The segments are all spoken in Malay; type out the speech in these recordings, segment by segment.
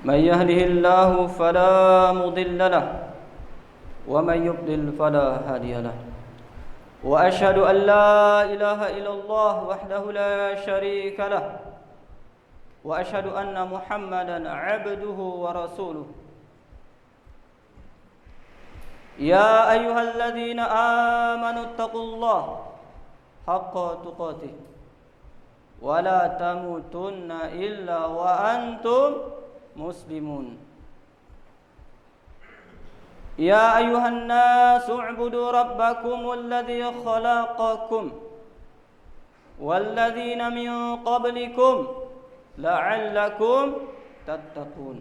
من يهده الله فلا مضل له ومن يضلل فلا هادي له وأشهد أن لا إله إلا الله وحده لا شريك له وأشهد أن محمدا عبده ورسوله يا أيها الذين آمنوا اتقوا الله حق تقاته ولا تموتن إلا وأنتم مسلمون يا أيها الناس اعبدوا ربكم الذي خلقكم والذين من قبلكم لعلكم تتقون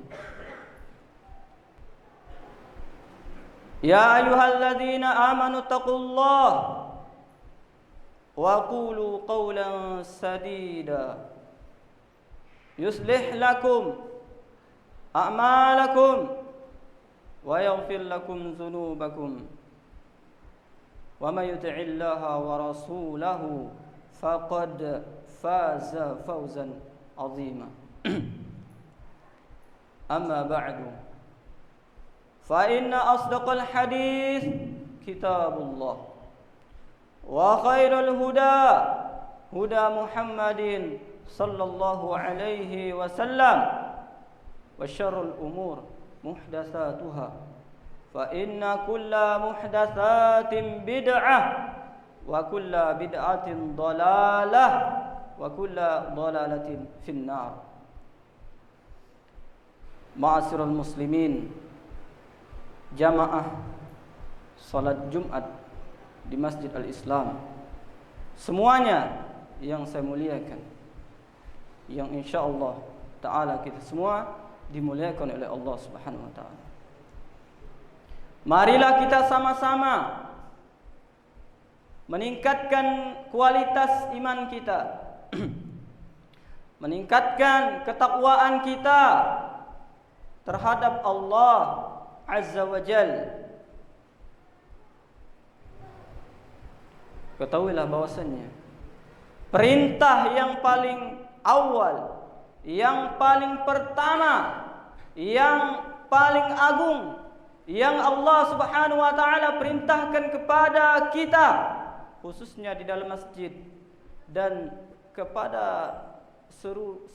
يا أيها الذين آمنوا اتقوا الله وقولوا قولا سديدا يصلح لكم أعمالكم ويغفر لكم ذنوبكم ومن يطع الله ورسوله فقد فاز فوزا عظيما أما بعد فإن أصدق الحديث كتاب الله وخير الهدى هدى محمد صلى الله عليه وسلم وشر الأمور محدثاتها فإن كل محدثات بدعة وكل بدعة ضلالة وكل ضلالة في النار. معاشر المسلمين, jamaah salat Jumat di Masjid Al-Islam, semuanya yang saya muliakan, yang insyaallah ta'ala kita semua dimuliakan oleh Allah Subhanahu wa ta'ala. Marilah kita sama-sama meningkatkan kualitas iman kita, meningkatkan ketakwaan kita terhadap Allah Azza wa Jalla. Ketahuilah bahwasannya perintah yang paling awal, yang paling pertama, yang paling agung yang Allah Subhanahu wa taala perintahkan kepada kita, khususnya di dalam masjid dan kepada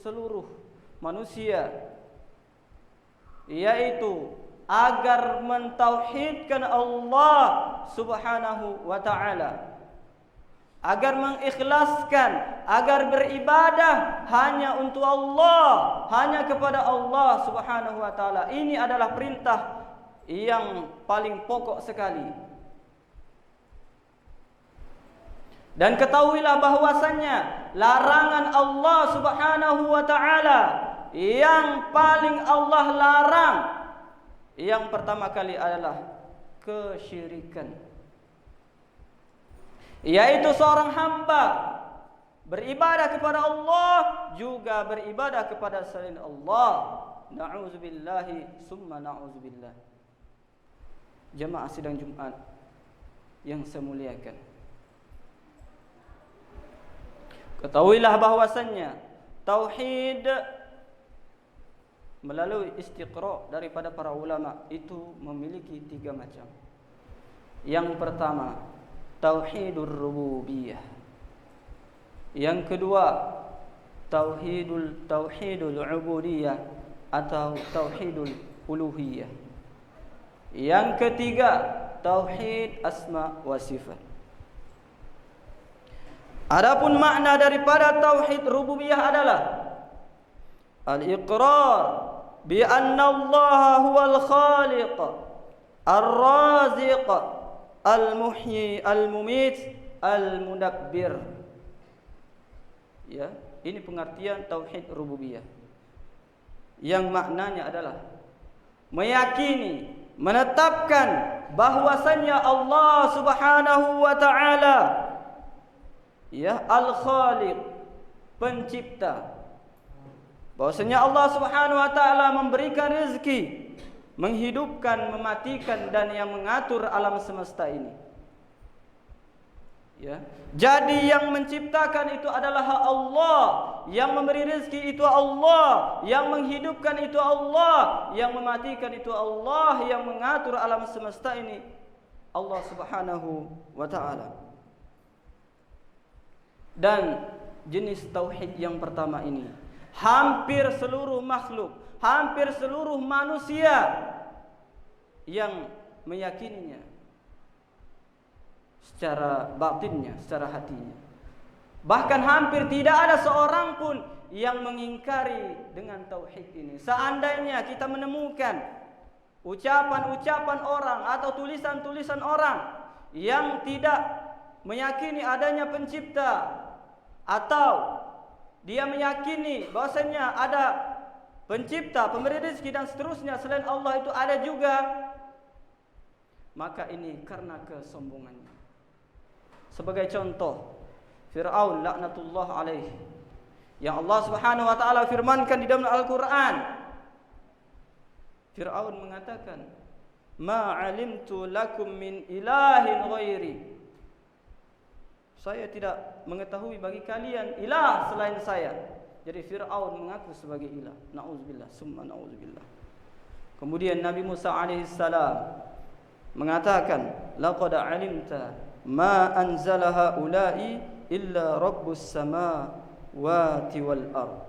seluruh manusia, yaitu agar mentauhidkan Allah Subhanahu wa taala, agar mengikhlaskan, agar beribadah hanya untuk Allah, hanya kepada Allah Subhanahu wa taala. Ini adalah perintah yang paling pokok sekali. Dan ketahuilah bahwasannya larangan Allah Subhanahu wa taala yang paling Allah larang, yang pertama kali adalah kesyirikan, yaitu seorang hamba beribadah kepada Allah juga beribadah kepada selain Allah. Na'udzubillahi summa na'udzubillah. Jamaah sidang Jumat yang saya muliakan, ketahuilah bahwasannya tauhid melalui istiqra daripada para ulama itu memiliki 3 macam. Yang pertama, tauhidur rububiyah. Yang kedua, tauhidul ubudiyah atau tauhidul uluhiyah. Yang ketiga, tauhid asma wa sifat. Adapun makna daripada tauhid rububiyah adalah al-iqrar bi anna Allah huwal khaliq, ar-raziq, al-muhyi, al-mumit, al-mudabbir. Ya, ini pengertian tauhid rububiyah. Yang maknanya adalah meyakini, menetapkan bahwasannya Allah Subhanahu wa taala ya al-khaliq, pencipta. Bahwasanya Allah Subhanahu wa taala memberikan rezeki, menghidupkan, mematikan dan yang mengatur alam semesta ini. Ya. Jadi yang menciptakan itu adalah Allah, yang memberi rezeki itu Allah, yang menghidupkan itu Allah, yang mematikan itu Allah, yang mengatur alam semesta ini Allah Subhanahu wa taala. Dan jenis tauhid yang pertama ini hampir seluruh makhluk, hampir seluruh manusia yang meyakininya secara batinnya, secara hatinya. Bahkan hampir tidak ada seorang pun yang mengingkari dengan tauhid ini. Seandainya kita menemukan ucapan-ucapan orang atau tulisan-tulisan orang yang tidak meyakini adanya pencipta, atau dia meyakini bahwasanya ada pencipta, pemberi rezeki dan seterusnya selain Allah itu ada juga, maka ini karena kesombongannya. Sebagai contoh, Fir'aun laknatullah alaih, yang Allah Subhanahu wa taala firmankan di dalam Al-Qur'an. Fir'aun mengatakan, "Ma 'alimtu lakum min ilahin ghairi." Saya tidak mengetahui bagi kalian ilah selain saya. Jadi Fir'aun mengaku sebagai ilah. Na'udzubillah, summa na'udzubillah. Kemudian Nabi Musa alaihissalam mengatakan, "Laqad 'alimta ma anzala haula'i illa rabbus samawati wal ard."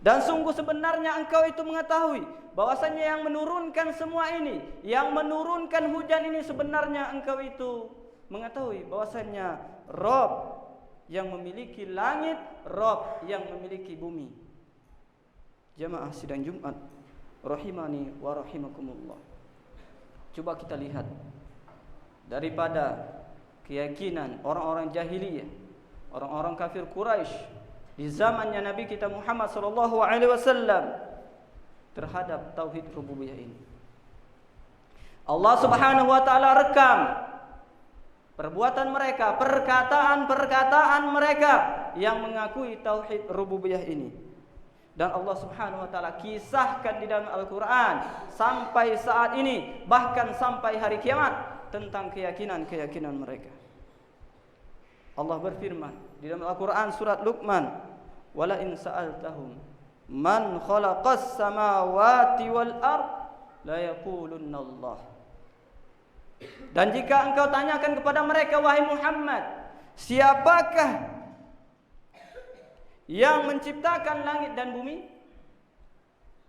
Dan sungguh sebenarnya engkau itu mengetahui bahwasanya yang menurunkan semua ini, yang menurunkan hujan ini, sebenarnya engkau itu mengetahui bahwasanya Rabb yang memiliki langit, Rabb yang memiliki bumi. Jamaah sidang Jumat rahimani wa rahimakumullah. Coba kita lihat daripada keyakinan orang-orang jahiliyah, orang-orang kafir Quraisy di zamannya Nabi kita Muhammad sallallahu alaihi wasallam terhadap tauhid rububiyah ini. Allah Subhanahu wa taala rekam perbuatan mereka, perkataan-perkataan mereka yang mengakui tauhid rububiyah ini. Dan Allah Subhanahu wa taala kisahkan di dalam Al-Qur'an sampai saat ini, bahkan sampai hari kiamat, tentang keyakinan-keyakinan mereka. Allah berfirman di dalam Al-Qur'an surat Luqman, "Wala in sa'altahum man khalaqas samawati wal ard la yaqulunna Allah." Dan jika engkau tanyakan kepada mereka, wahai Muhammad, siapakah yang menciptakan langit dan bumi?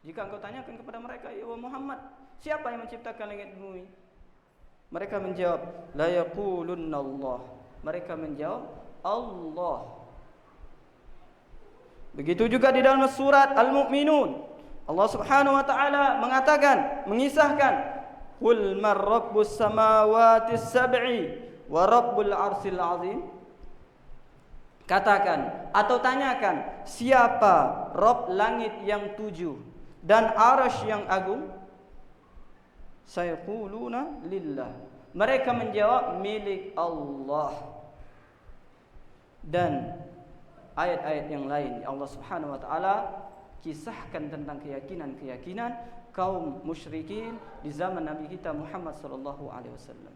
Jika engkau tanyakan kepada mereka, ya Muhammad, siapa yang menciptakan langit dan bumi? Mereka menjawab, la yaqulunna Allah. Mereka menjawab, Allah. Begitu juga di dalam surat Al-Mu'minun, Allah Subhanahu wa taala mengatakan, mengisahkan, "Qul man rabbus samawati sab'i wa rabbul arsil azim." Katakan atau tanyakan, siapa Rabb langit yang 7 dan arasy yang agung? Sayaquluna lillah. Mereka menjawab milik Allah. Dan ayat-ayat yang lain Allah Subhanahu wa taala kisahkan tentang keyakinan-keyakinan kaum musyrikin di zaman Nabi kita Muhammad sallallahu alaihi wasallam.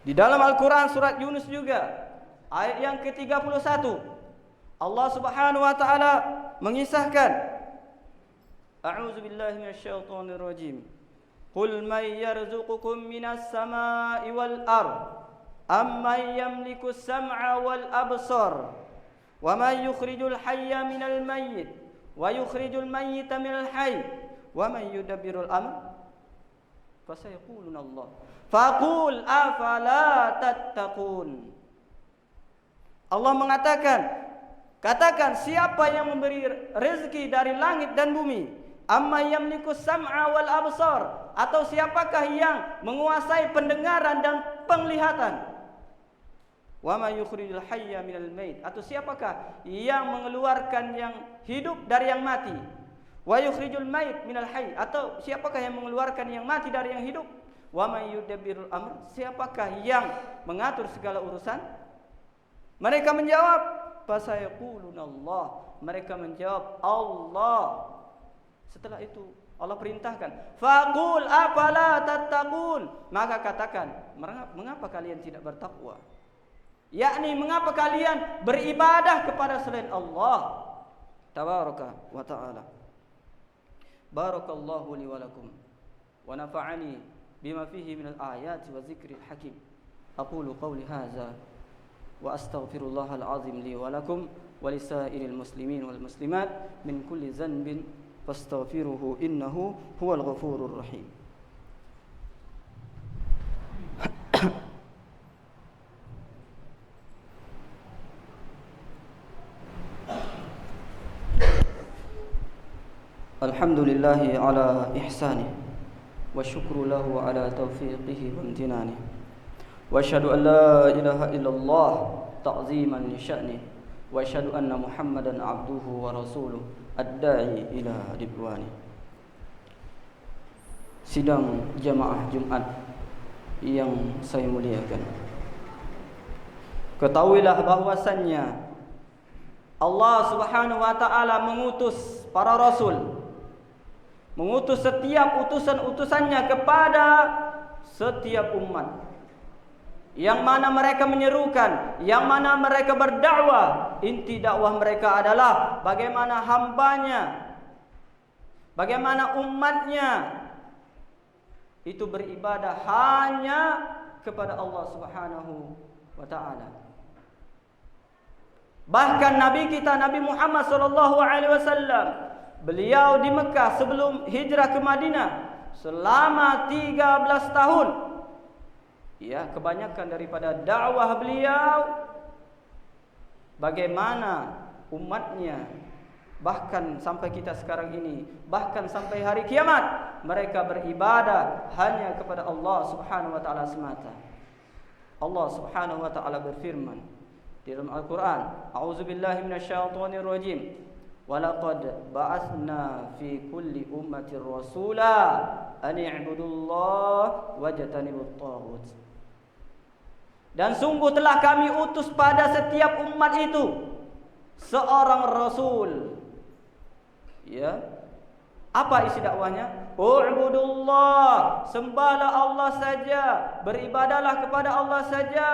Di dalam Al-Qur'an surat Yunus juga ayat yang ke-31 Allah Subhanahu wa taala mengisahkan, A'udzu billahi minasyaitonir rajim. Qul may yarzuqukum minas samaa'i wal ard amman yamliku as-sam'a wal absar wa man yukhrijul hayya minal mayyit wa yukhrijul mayyita minal hayy wa man yudabbirul amr fasayaquluna Allah faqul afala tattaqun. Allah mengatakan, katakan siapa yang memberi rezeki dari langit dan bumi, amma yamliku sam'a wal absar, atau siapakah yang menguasai pendengaran dan penglihatan, wa may yukhrijul hayya minal mayit, atau siapakah yang mengeluarkan yang hidup dari yang mati, wa yukhrijul mayit minal hayy, atau siapakah yang mengeluarkan yang mati dari yang hidup, wa may yudabbirul amr, siapakah yang mengatur segala urusan? Mereka menjawab, fasayaquluna Allah, mereka menjawab Allah. Setelah itu Allah perintahkan, faqul afala tattaqun, maka katakan, mengapa kalian tidak bertakwa? Yakni mengapa kalian beribadah kepada selain Allah tabaraka wa taala. Barakallahu li wa lakum wa nafa'ani bima fihi min al-ayati wa dzikril hakim. Aqulu qawli hadza wa astaghfirullahal azim li wa lakum wa lisairil muslimin wal muslimat min kulli dhanbin fastaghfiruhu innahu huwal ghafurur rahim. Alhamdulillahi ala ihsanih wa syukru lahu ala taufiqihi wa imtinanih wa asyhadu an la ilaha illallah ta'ziman li sya'nih wa asyhadu anna Muhammadan abduhu wa rasuluh ad-da'i ila ridwani. Sidang jamaah Jumat yang saya muliakan, ketahuilah bahwasannya Allah Subhanahu wa taala mengutus para rasul, mengutus setiap utusan-utusannya kepada setiap umat, yang mana mereka menyerukan, yang mana mereka berdakwah. Inti dakwah mereka adalah bagaimana hambanya, bagaimana umatnya itu beribadah hanya kepada Allah Subhanahu wa taala. Bahkan Nabi kita, Nabi Muhammad sallallahu alaihi wasallam, beliau di Mekah sebelum hijrah ke Madinah selama 13 tahun. Ya, kebanyakan daripada dakwah beliau bagaimana umatnya, bahkan sampai kita sekarang ini, bahkan sampai hari kiamat, mereka beribadah hanya kepada Allah Subhanahu wa taala semata. Allah Subhanahu wa taala berfirman di dalam Al-Qur'an, a'udzubillahi minasyaitonir rajim. Walaqad ba'atsna fi kulli ummatin rasula an i'budullaha wajtanibut taghut. Dan sungguh telah kami utus pada setiap umat itu seorang rasul. Ya. Apa isi dakwahnya? U'budullah, sembahlah Allah saja, beribadahlah kepada Allah saja,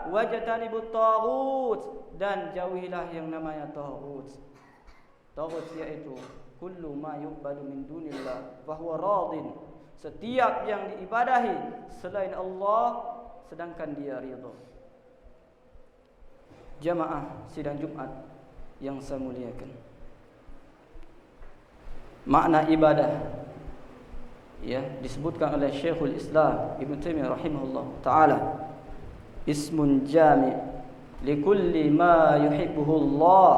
wajtanibut taghut, dan jauhilah yang namanya taghut. Taghut yaitu kullu ma yu'badu min dunillah fa huwa radin. Setiap yang diibadahi selain Allah sedangkan dia ridha. Jamaah sidang Jumat yang saya muliakan, makna ibadah ya disebutkan oleh Syekhul Islam Ibnu Taimiyah rahimahullah taala, ismun jami' likulli ma yuhibbuhu Allah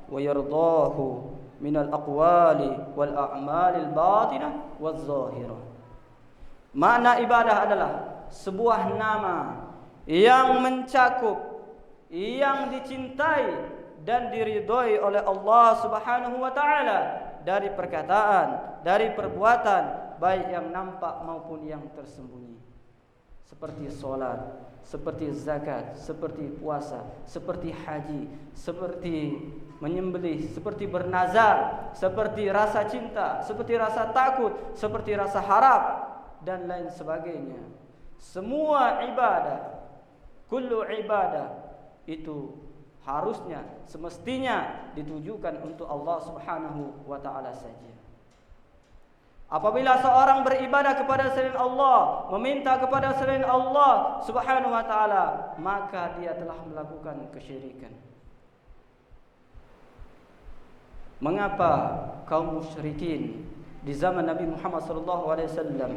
wa yardahu minal aqwali wal a'malil batinah waz zahirah. Makna ibadah adalah sebuah nama yang mencakup, yang dicintai dan diridhoi oleh Allah Subhanahu wa taala dari perkataan, dari perbuatan, baik yang nampak maupun yang tersembunyi. Seperti salat, seperti zakat, seperti puasa, seperti haji, seperti menyembelih, seperti bernazar, seperti rasa cinta, seperti rasa takut, seperti rasa harap, dan lain sebagainya. Semua ibadah, kullu ibadah itu harusnya, semestinya ditujukan untuk Allah Subhanahu wa taala saja. Apabila seorang beribadah kepada selain Allah, meminta kepada selain Allah Subhanahu wa taala, maka dia telah melakukan kesyirikan. Mengapa kaum musyrikin di zaman Nabi Muhammad sallallahu alaihi wasallam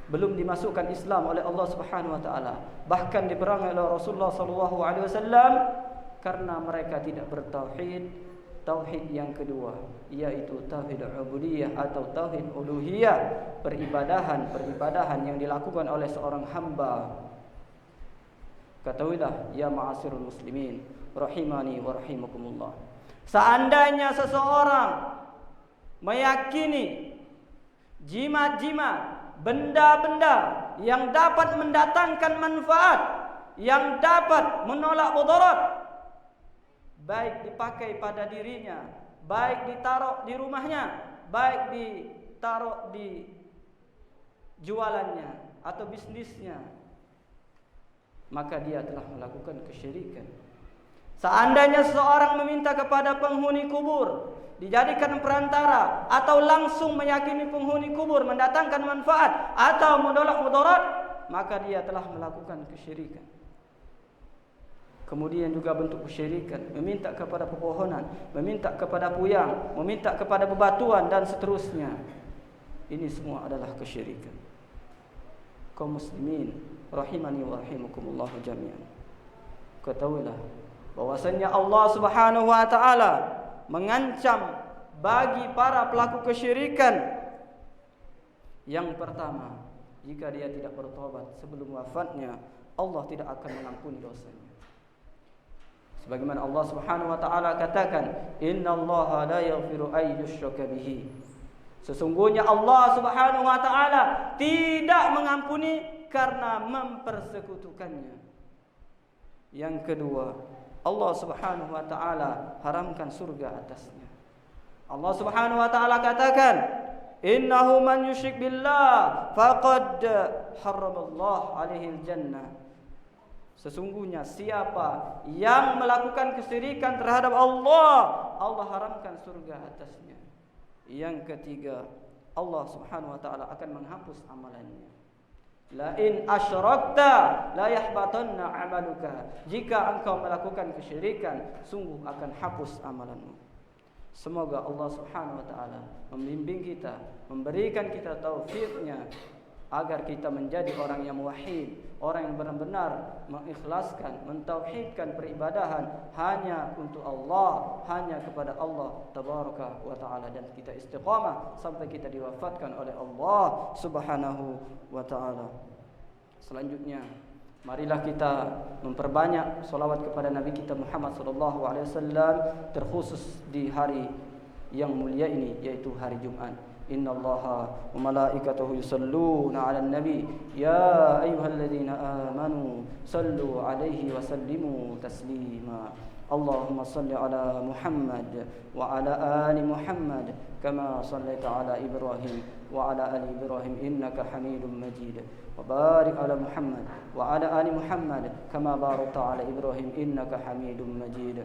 belum dimasukkan Islam oleh Allah Subhanahu wa taala, bahkan diperangi oleh Rasulullah sallallahu alaihi wasallam? Karena mereka tidak bertauhid. Tauhid yang kedua yaitu tauhid ubudiyah atau tauhid uluhiyah, peribadahan yang dilakukan oleh seorang hamba. Ketahuilah ya ma'asyiral muslimin rahimani wa rahimakumullah, seandainya seseorang meyakini jimat-jimat, benda-benda yang dapat mendatangkan manfaat, yang dapat menolak mudarat, baik dipakai pada dirinya, baik ditaruh di rumahnya, baik taruh di jualannya atau bisnisnya, maka dia telah melakukan kesyirikan. Seandainya seseorang meminta kepada penghuni kubur, dijadikan perantara, atau langsung meyakini penghuni kubur mendatangkan manfaat atau menolak mudarat, maka dia telah melakukan kesyirikan. Kemudian juga bentuk kesyirikan, meminta kepada pepohonan, meminta kepada puyang, meminta kepada bebatuan dan seterusnya. Ini semua adalah kesyirikan. Kaum muslimin rahimani wa rahimakumullah jami'an. Ketahuilah bahwasanya Allah Subhanahu wa taala mengancam bagi para pelaku kesyirikan. Yang pertama, jika dia tidak bertobat sebelum wafatnya, Allah tidak akan mengampuni dosanya. Sebagaimana Allah Subhanahu wa taala katakan, "Innallaha la yaghfiru ay yushraka bihi." Sesungguhnya Allah Subhanahu wa taala tidak mengampuni karena mempersekutukannya. Yang kedua, Allah Subhanahu wa taala haramkan surga atasnya. Allah Subhanahu wa taala katakan, "Innahu man yusyrik billah faqad harramallahu alaihi al-jannah." Sesungguhnya siapa yang melakukan kesyirikan terhadap Allah, Allah haramkan surga atasnya. Yang ketiga, Allah Subhanahu wa taala akan menghapus amalannya. La in asyrakta la yahbatanna amaluka. Jika engkau melakukan kesyirikan, sungguh akan hapus amalanmu. Semoga Allah Subhanahu wa taala membimbing kita, memberikan kita taufiknya agar kita menjadi orang yang muwahhid, orang yang benar-benar mengikhlaskan, mentauhidkan peribadahan hanya untuk Allah, hanya kepada Allah tabaraka wa taala, dan kita istiqamah sampai kita diwafatkan oleh Allah Subhanahu wa taala. Selanjutnya, marilah kita memperbanyak salawat kepada Nabi kita Muhammad sallallahu alaihi wasallam, terkhusus di hari yang mulia ini, yaitu hari Jumat. Innallaha wa malaikatahu yusalluna 'alan nabi ya ayyuhalladzina amanu sallu 'alaihi wa sallimu taslima. Allahumma salli 'ala Muhammad wa 'ala ali Muhammad kama shallaita 'ala Ibrahim wa 'ala ali Ibrahim innaka Hamidum Majid. Wa barik 'ala Muhammad wa 'ala ali Muhammad kama barakta 'ala Ibrahim innaka Hamidum Majid.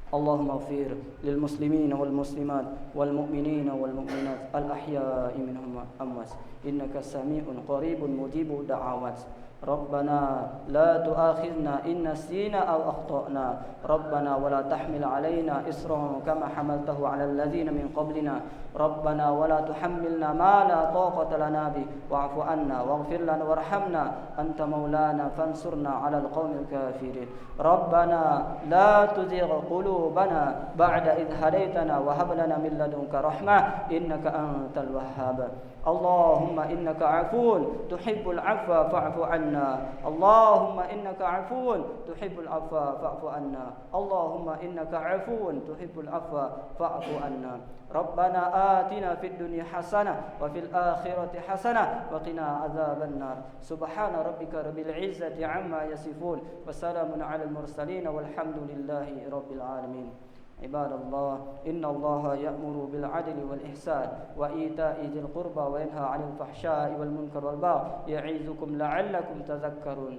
اللهم اغفر للمسلمين والمسلمات والمؤمنين والمؤمنات الأحياء منهم والأموات إنك سميع قريب مجيب الدعوات. ربنا لا تؤاخذنا إن نسينا أو أخطأنا ربنا ولا تحمل علينا إصرا كما حملته على الذين من قبلنا ربنا ولا تحملنا ما لا طاقة لنا به واعف عنا واغفر لنا وارحمنا أنت مولانا فانصرنا على القوم الكافرين ربنا لا تزغ قلوبنا بعد إذ هديتنا وهب لنا من لدنك رحمة إنك أنت الوهاب. اللهم إنك عفو تحب العفو فاعف عنا اللهم إنك عفو تحب العفو فاعف عنا اللهم إنك عفو تحب العفو فاعف عنا. ربنا آتنا في الدنيا حسنة وفي الآخرة حسنة وقنا عذاب النار. سبحان ربك رب العزة عما يصفون وسلام على المرسلين والحمد لله رب العالمين. عباد الله إن الله يأمر بالعدل والإحسان وإيتاء ذي القربى وينهى عن الفحشاء والمنكر والبغي يعظكم لعلكم تذكرون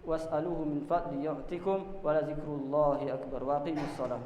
واسألوه من فضل يعطكم ولذكر الله أكبر وأقيموا الصلاة.